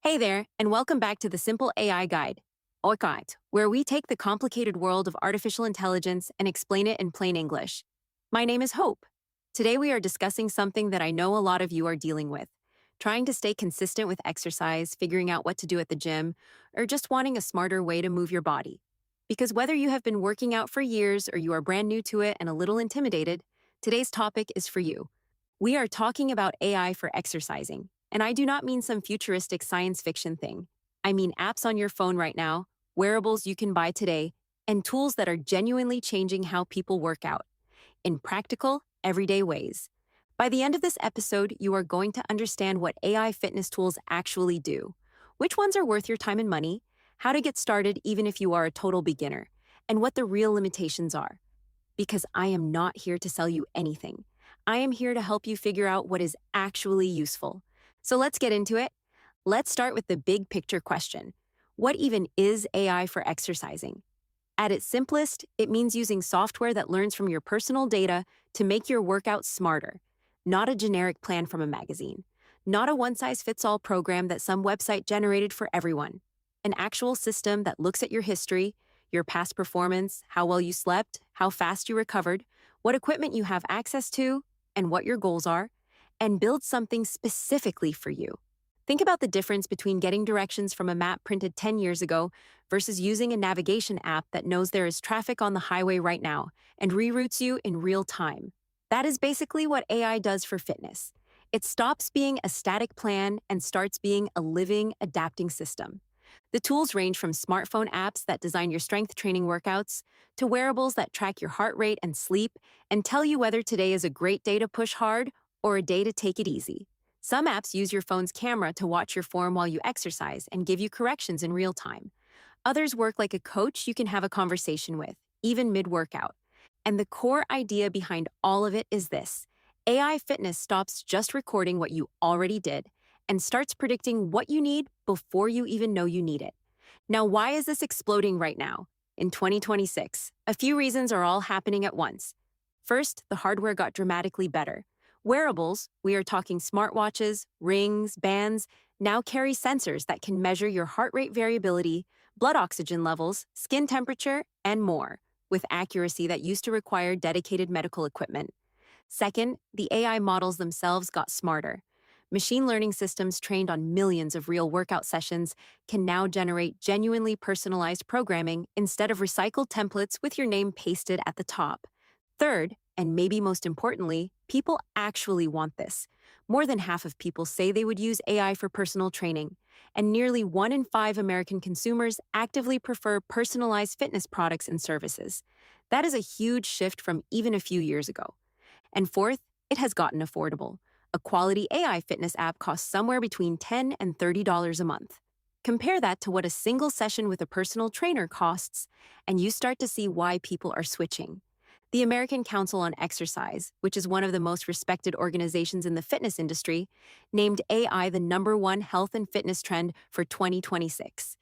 Hey there, and welcome back to the Simple AI Guide, or Guide, where we take the complicated world of artificial intelligence and explain it in plain English. My name is Hope. Today we are discussing something that I know a lot of you are dealing with, trying to stay consistent with exercise, figuring out what to do at the gym, or just wanting a smarter way to move your body. Because whether you have been working out for years or you are brand new to it and a little intimidated, today's topic is for you. We are talking about AI for exercising. And I do not mean some futuristic science fiction thing. I mean apps on your phone right now, wearables you can buy today, and tools that are genuinely changing how people work out in practical, everyday ways. By the end of this episode, you are going to understand what AI fitness tools actually do, which ones are worth your time and money, how to get started even if you are a total beginner, and what the real limitations are. Because I am not here to sell you anything. I am here to help you figure out what is actually useful. So let's get into it. Let's start with the big picture question. What even is AI for exercising? At its simplest, it means using software that learns from your personal data to make your workout smarter, not a generic plan from a magazine, not a one-size-fits-all program that some website generated for everyone. An actual system that looks at your history, your past performance, how well you slept, how fast you recovered, what equipment you have access to, and what your goals are, and build something specifically for you. Think about the difference between getting directions from a map printed 10 years ago versus using a navigation app that knows there is traffic on the highway right now and reroutes you in real time. That is basically what AI does for fitness. It stops being a static plan and starts being a living, adapting system. The tools range from smartphone apps that design your strength training workouts to wearables that track your heart rate and sleep and tell you whether today is a great day to push hard or a day to take it easy. Some apps use your phone's camera to watch your form while you exercise and give you corrections in real time. Others work like a coach you can have a conversation with, even mid-workout. And the core idea behind all of it is this. AI fitness stops just recording what you already did and starts predicting what you need before you even know you need it. Now, why is this exploding right now? In 2026, a few reasons are all happening at once. First, the hardware got dramatically better. Wearables, we are talking smartwatches, rings, bands, now carry sensors that can measure your heart rate variability, blood oxygen levels, skin temperature, and more, with accuracy that used to require dedicated medical equipment. Second, the AI models themselves got smarter. Machine learning systems trained on millions of real workout sessions can now generate genuinely personalized programming instead of recycled templates with your name pasted at the top. Third, and maybe most importantly, people actually want this. More than half of people say they would use AI for personal training, and nearly 1 in 5 American consumers actively prefer personalized fitness products and services. That is a huge shift from even a few years ago. And fourth, it has gotten affordable. A quality AI fitness app costs somewhere between $10 and $30 a month. Compare that to what a single session with a personal trainer costs, and you start to see why people are switching. The American Council on Exercise, which is one of the most respected organizations in the fitness industry, named AI the #1 health and fitness trend for 2026.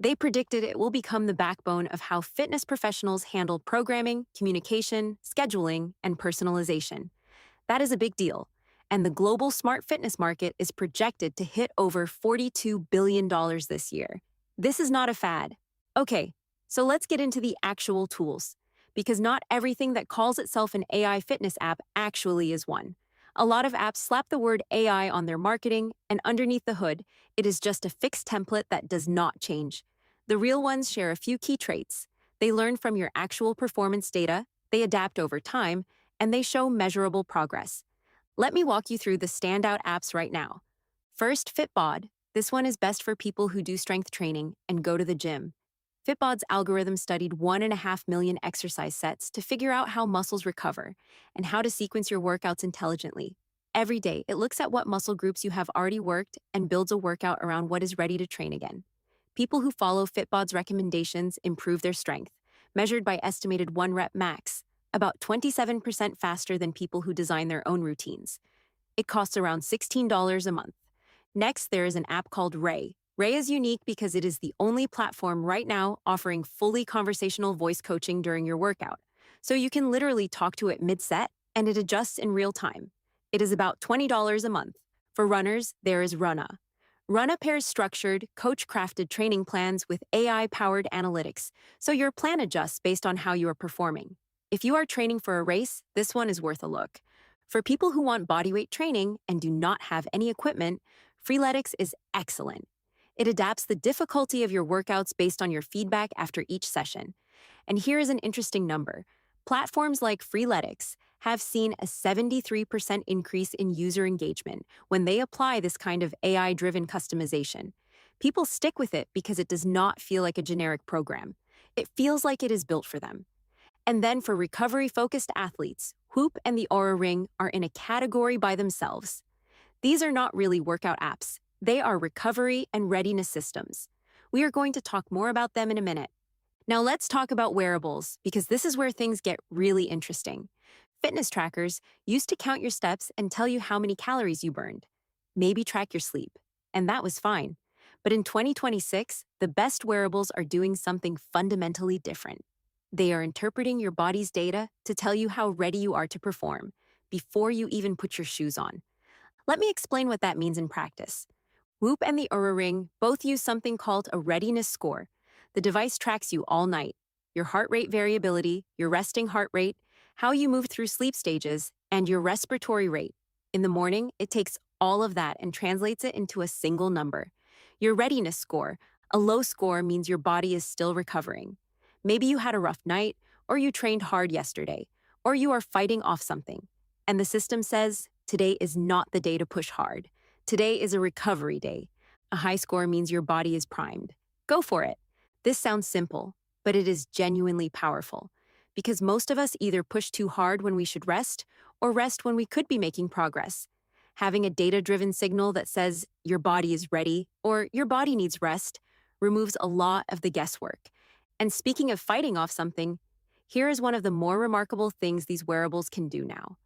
They predicted it will become the backbone of how fitness professionals handle programming, communication, scheduling, and personalization. That is a big deal, and the global smart fitness market is projected to hit over $42 billion this year. This is not a fad. Okay, so let's get into the actual tools, because not everything that calls itself an AI fitness app actually is one. A lot of apps slap the word AI on their marketing, and underneath the hood, it is just a fixed template that does not change. The real ones share a few key traits. They learn from your actual performance data, they adapt over time, and they show measurable progress. Let me walk you through the standout apps right now. First, Fitbod. This one is best for people who do strength training and go to the gym. Fitbod's algorithm studied 1.5 million exercise sets to figure out how muscles recover and how to sequence your workouts intelligently. Every day, it looks at what muscle groups you have already worked and builds a workout around what is ready to train again. People who follow Fitbod's recommendations improve their strength, measured by estimated 1 rep max, about 27% faster than people who design their own routines. It costs around $16 a month. Next, there is an app called Ray. Ray is unique because it is the only platform right now offering fully conversational voice coaching during your workout. So you can literally talk to it mid-set, and it adjusts in real time. It is about $20 a month. For runners, there is Runna. Run a pair's structured, coach crafted training plans with AI powered analytics, so your plan adjusts based on how you are performing. If you are training for a race, this one is worth a look. For people who want bodyweight training and do not have any equipment, Freeletics is excellent. It adapts the difficulty of your workouts based on your feedback after each session. And here is an interesting number. Platforms like Freeletics have seen a 73% increase in user engagement when they apply this kind of AI-driven customization. People stick with it because it does not feel like a generic program. It feels like it is built for them. And then for recovery-focused athletes, Whoop and the Aura Ring are in a category by themselves. These are not really workout apps. They are recovery and readiness systems. We are going to talk more about them in a minute. Now let's talk about wearables, because this is where things get really interesting. Fitness trackers used to count your steps and tell you how many calories you burned. Maybe track your sleep. And that was fine. But in 2026, the best wearables are doing something fundamentally different. They are interpreting your body's data to tell you how ready you are to perform before you even put your shoes on. Let me explain what that means in practice. Whoop and the Oura Ring both use something called a readiness score. The device tracks you all night, your heart rate variability, your resting heart rate, how you move through sleep stages, and your respiratory rate. In the morning, it takes all of that and translates it into a single number. Your readiness score. A low score means your body is still recovering. Maybe you had a rough night, or you trained hard yesterday, or you are fighting off something. And the system says, today is not the day to push hard. Today is a recovery day. A high score means your body is primed. Go for it. This sounds simple, but it is genuinely powerful. Because most of us either push too hard when we should rest, or rest when we could be making progress. Having a data-driven signal that says your body is ready or your body needs rest removes a lot of the guesswork. And speaking of fighting off something, here is one of the more remarkable things these wearables can do now.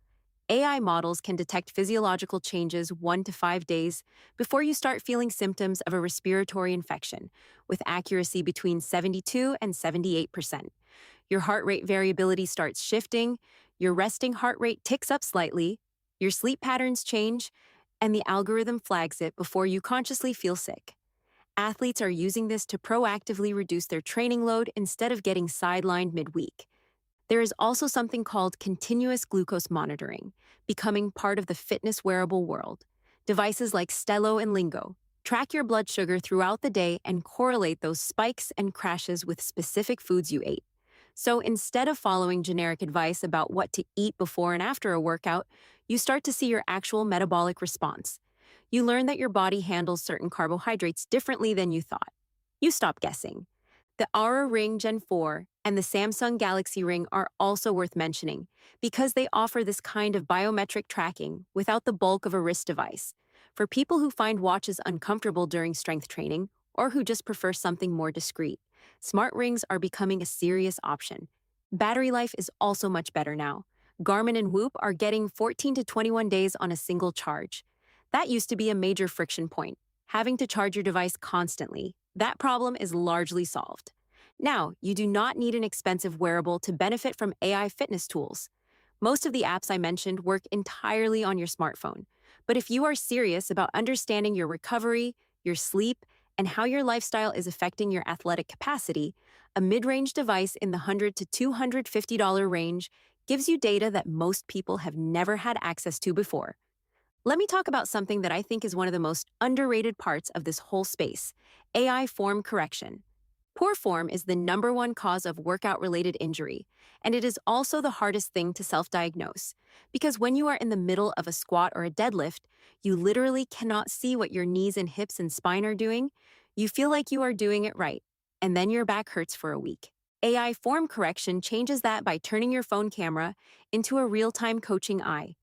AI models can detect physiological changes 1 to 5 days before you start feeling symptoms of a respiratory infection, with accuracy between 72 and 78%. Your heart rate variability starts shifting, your resting heart rate ticks up slightly, your sleep patterns change, and the algorithm flags it before you consciously feel sick. Athletes are using this to proactively reduce their training load instead of getting sidelined midweek. There is also something called continuous glucose monitoring, becoming part of the fitness wearable world. Devices like Stelo and Lingo track your blood sugar throughout the day and correlate those spikes and crashes with specific foods you ate. So instead of following generic advice about what to eat before and after a workout, you start to see your actual metabolic response. You learn that your body handles certain carbohydrates differently than you thought. You stop guessing. The Aura Ring Gen 4 and the Samsung Galaxy Ring are also worth mentioning because they offer this kind of biometric tracking without the bulk of a wrist device. For people who find watches uncomfortable during strength training or who just prefer something more discreet, smart rings are becoming a serious option. Battery life is also much better now. Garmin and Whoop are getting 14 to 21 days on a single charge. That used to be a major friction point, having to charge your device constantly. That problem is largely solved. Now, you do not need an expensive wearable to benefit from AI fitness tools. Most of the apps I mentioned work entirely on your smartphone. But if you are serious about understanding your recovery, your sleep, and how your lifestyle is affecting your athletic capacity, a mid-range device in the $100 to $250 range gives you data that most people have never had access to before. Let me talk about something that I think is one of the most underrated parts of this whole space: AI form correction. Poor form is the number one cause of workout-related injury, and it is also the hardest thing to self-diagnose, because when you are in the middle of a squat or a deadlift, you literally cannot see what your knees and hips and spine are doing. You feel like you are doing it right, and then your back hurts for a week. AI form correction changes that by turning your phone camera into a real-time coaching eye.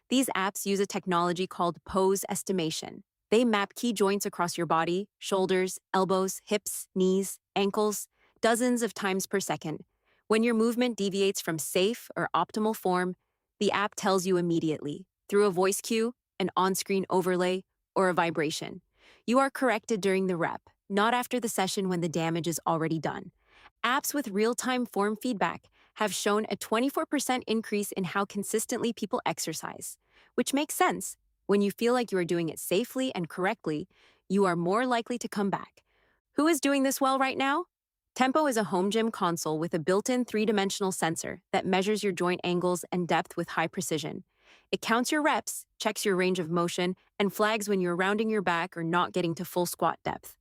These apps use a technology called pose estimation. They map key joints across your body, shoulders, elbows, hips, knees, ankles, dozens of times per second. When your movement deviates from safe or optimal form, the app tells you immediately, through a voice cue, an on-screen overlay, or a vibration. You are corrected during the rep, not after the session when the damage is already done. Apps with real-time form feedback have shown a 24% increase in how consistently people exercise, which makes sense. When you feel like you are doing it safely and correctly, you are more likely to come back. Who is doing this well right now? Tempo is a home gym console with a built-in three-dimensional sensor that measures your joint angles and depth with high precision. It counts your reps, checks your range of motion, and flags when you're rounding your back or not getting to full squat depth.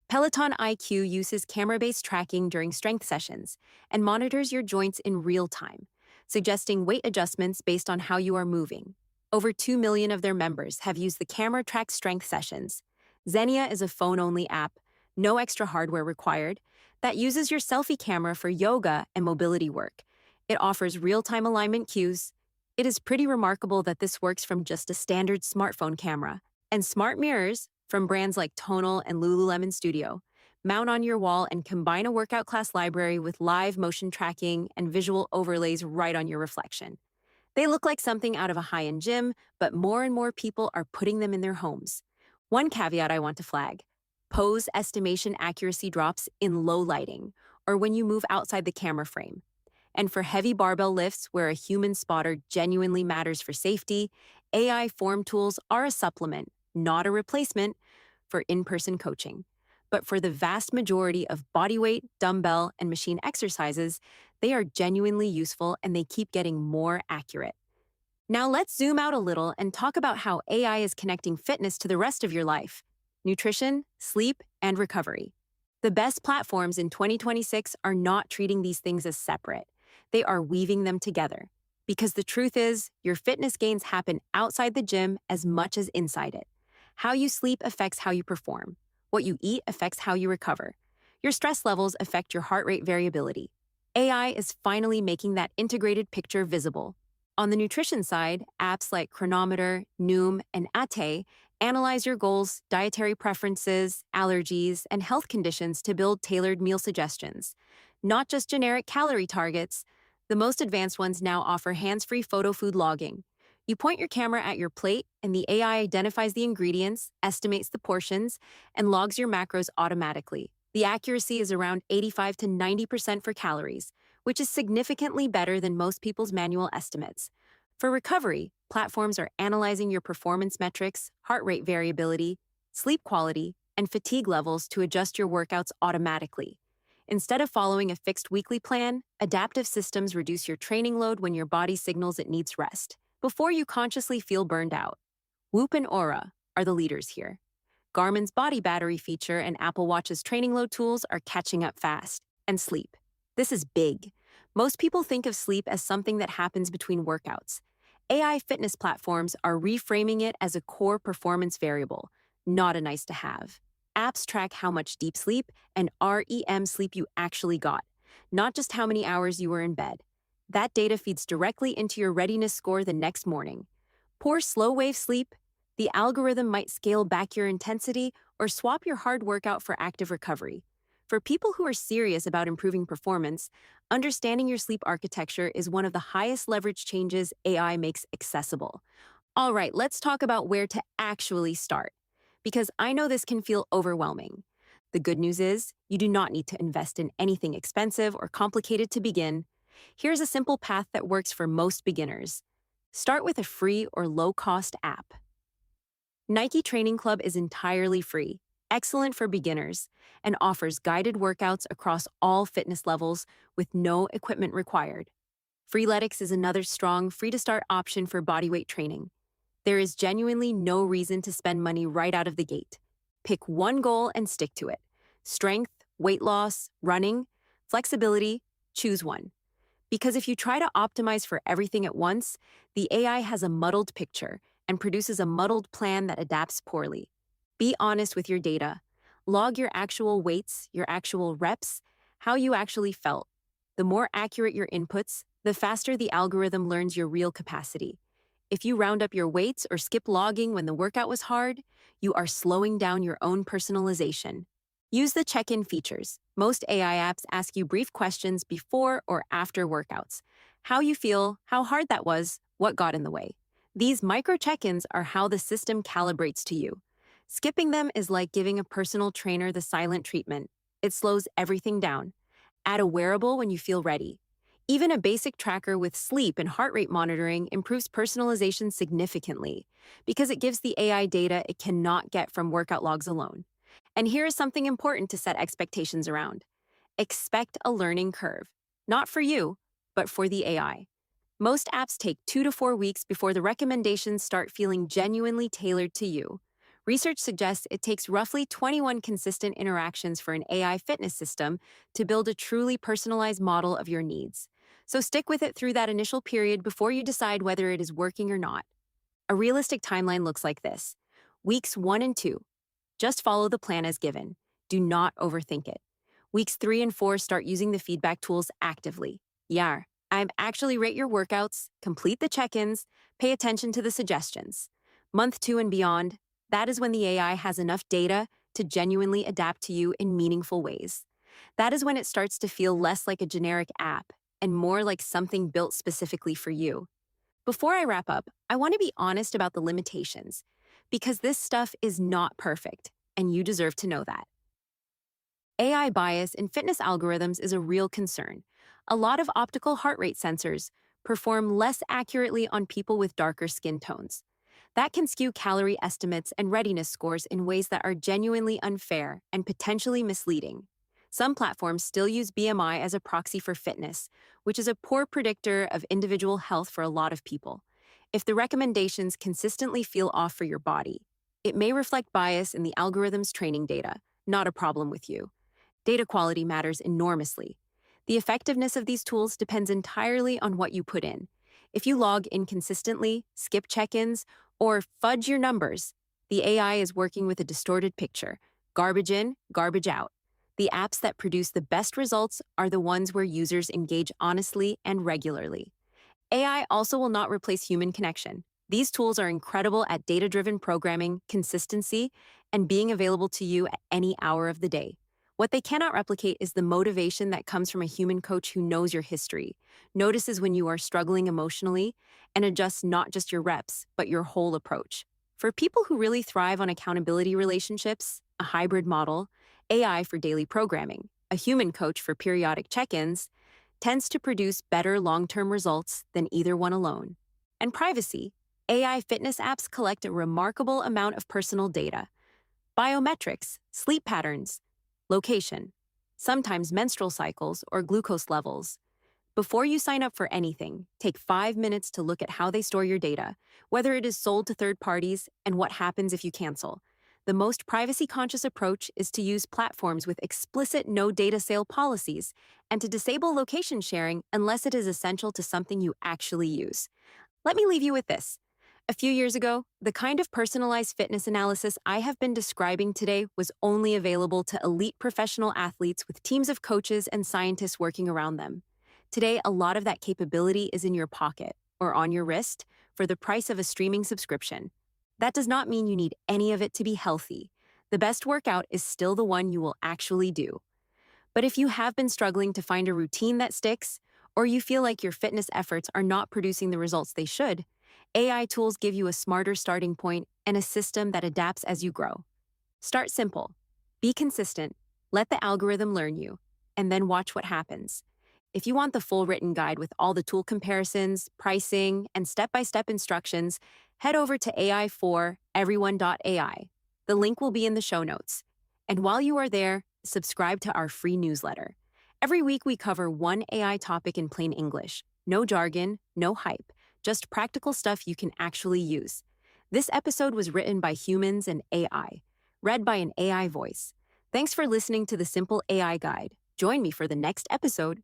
Peloton IQ uses camera-based tracking during strength sessions and monitors your joints in real time, suggesting weight adjustments based on how you are moving. Over 2 million of their members have used the camera-tracked strength sessions. Xenia is a phone-only app, no extra hardware required, that uses your selfie camera for yoga and mobility work. It offers real-time alignment cues. It is pretty remarkable that this works from just a standard smartphone camera. And smart mirrors, from brands like Tonal and Lululemon Studio, mount on your wall and combine a workout class library with live motion tracking and visual overlays right on your reflection. They look like something out of a high-end gym, but more and more people are putting them in their homes. One caveat I want to flag: pose estimation accuracy drops in low lighting or when you move outside the camera frame. And for heavy barbell lifts where a human spotter genuinely matters for safety, AI form tools are a supplement, not a replacement, for in-person coaching. But for the vast majority of bodyweight, dumbbell, and machine exercises, they are genuinely useful and they keep getting more accurate. Now let's zoom out a little and talk about how AI is connecting fitness to the rest of your life: nutrition, sleep, and recovery. The best platforms in 2026 are not treating these things as separate. They are weaving them together. Because the truth is, your fitness gains happen outside the gym as much as inside it. How you sleep affects how you perform. What you eat affects how you recover. Your stress levels affect your heart rate variability. AI is finally making that integrated picture visible. On the nutrition side, apps like Chronometer, Noom, and Ate analyze your goals, dietary preferences, allergies, and health conditions to build tailored meal suggestions. Not just generic calorie targets. The most advanced ones now offer hands-free photo food logging. You point your camera at your plate, and the AI identifies the ingredients, estimates the portions, and logs your macros automatically. The accuracy is around 85 to 90% for calories, which is significantly better than most people's manual estimates. For recovery, platforms are analyzing your performance metrics, heart rate variability, sleep quality, and fatigue levels to adjust your workouts automatically. Instead of following a fixed weekly plan, adaptive systems reduce your training load when your body signals it needs rest, before you consciously feel burned out. Whoop and Aura are the leaders here. Garmin's body battery feature and Apple Watch's training load tools are catching up fast. And sleep. This is big. Most people think of sleep as something that happens between workouts. AI fitness platforms are reframing it as a core performance variable, not a nice to have. Apps track how much deep sleep and REM sleep you actually got, not just how many hours you were in bed. That data feeds directly into your readiness score the next morning. Poor slow-wave sleep? The algorithm might scale back your intensity or swap your hard workout for active recovery. For people who are serious about improving performance, understanding your sleep architecture is one of the highest leverage changes AI makes accessible. All right, let's talk about where to actually start, because I know this can feel overwhelming. The good news is, you do not need to invest in anything expensive or complicated to begin. Here's a simple path that works for most beginners. Start with a free or low-cost app. Nike Training Club is entirely free, excellent for beginners, and offers guided workouts across all fitness levels with no equipment required. Freeletics is another strong, free-to-start option for bodyweight training. There is genuinely no reason to spend money right out of the gate. Pick one goal and stick to it. Strength, weight loss, running, flexibility, choose one. Because if you try to optimize for everything at once, the AI has a muddled picture and produces a muddled plan that adapts poorly. Be honest with your data. Log your actual weights, your actual reps, how you actually felt. The more accurate your inputs, the faster the algorithm learns your real capacity. If you round up your weights or skip logging when the workout was hard, you are slowing down your own personalization. Use the check-in features. Most AI apps ask you brief questions before or after workouts. How you feel, how hard that was, what got in the way. These micro check-ins are how the system calibrates to you. Skipping them is like giving a personal trainer the silent treatment. It slows everything down. Add a wearable when you feel ready. Even a basic tracker with sleep and heart rate monitoring improves personalization significantly because it gives the AI data it cannot get from workout logs alone. And here is something important to set expectations around. Expect a learning curve, not for you, but for the AI. Most apps take 2 to 4 weeks before the recommendations start feeling genuinely tailored to you. Research suggests it takes roughly 21 consistent interactions for an AI fitness system to build a truly personalized model of your needs. So stick with it through that initial period before you decide whether it is working or not. A realistic timeline looks like this: Weeks 1 and 2. Just follow the plan as given. Do not overthink it. Weeks 3 and 4, start using the feedback tools actively. Yeah, I'm actually rate your workouts, complete the check-ins, pay attention to the suggestions. Month 2 and beyond, that is when the AI has enough data to genuinely adapt to you in meaningful ways. That is when it starts to feel less like a generic app and more like something built specifically for you. Before I wrap up, I want to be honest about the limitations, because this stuff is not perfect, and you deserve to know that. AI bias in fitness algorithms is a real concern. A lot of optical heart rate sensors perform less accurately on people with darker skin tones. That can skew calorie estimates and readiness scores in ways that are genuinely unfair and potentially misleading. Some platforms still use BMI as a proxy for fitness, which is a poor predictor of individual health for a lot of people. If the recommendations consistently feel off for your body, it may reflect bias in the algorithm's training data, not a problem with you. Data quality matters enormously. The effectiveness of these tools depends entirely on what you put in. If you log inconsistently, skip check-ins, or fudge your numbers, the AI is working with a distorted picture. Garbage in, garbage out. The apps that produce the best results are the ones where users engage honestly and regularly. AI also will not replace human connection. These tools are incredible at data-driven programming, consistency, and being available to you at any hour of the day. What they cannot replicate is the motivation that comes from a human coach who knows your history, notices when you are struggling emotionally, and adjusts not just your reps, but your whole approach. For people who really thrive on accountability relationships, a hybrid model, AI for daily programming, a human coach for periodic check-ins, tends to produce better long-term results than either one alone. And privacy, AI fitness apps collect a remarkable amount of personal data. Biometrics, sleep patterns, location, sometimes menstrual cycles or glucose levels. Before you sign up for anything, take 5 minutes to look at how they store your data, whether it is sold to third parties, and what happens if you cancel. The most privacy-conscious approach is to use platforms with explicit no data sale policies and to disable location sharing unless it is essential to something you actually use. Let me leave you with this. A few years ago, the kind of personalized fitness analysis I have been describing today was only available to elite professional athletes with teams of coaches and scientists working around them. Today, a lot of that capability is in your pocket or on your wrist for the price of a streaming subscription. That does not mean you need any of it to be healthy. The best workout is still the one you will actually do. But if you have been struggling to find a routine that sticks, or you feel like your fitness efforts are not producing the results they should, AI tools give you a smarter starting point and a system that adapts as you grow. Start simple. Be consistent. Let the algorithm learn you, and then watch what happens. If you want the full written guide with all the tool comparisons, pricing, and step-by-step instructions, head over to AI4everyone.ai. The link will be in the show notes. And while you are there, subscribe to our free newsletter. Every week we cover one AI topic in plain English. No jargon, no hype, just practical stuff you can actually use. This episode was written by humans and AI, read by an AI voice. Thanks for listening to the Simple AI Guide. Join me for the next episode.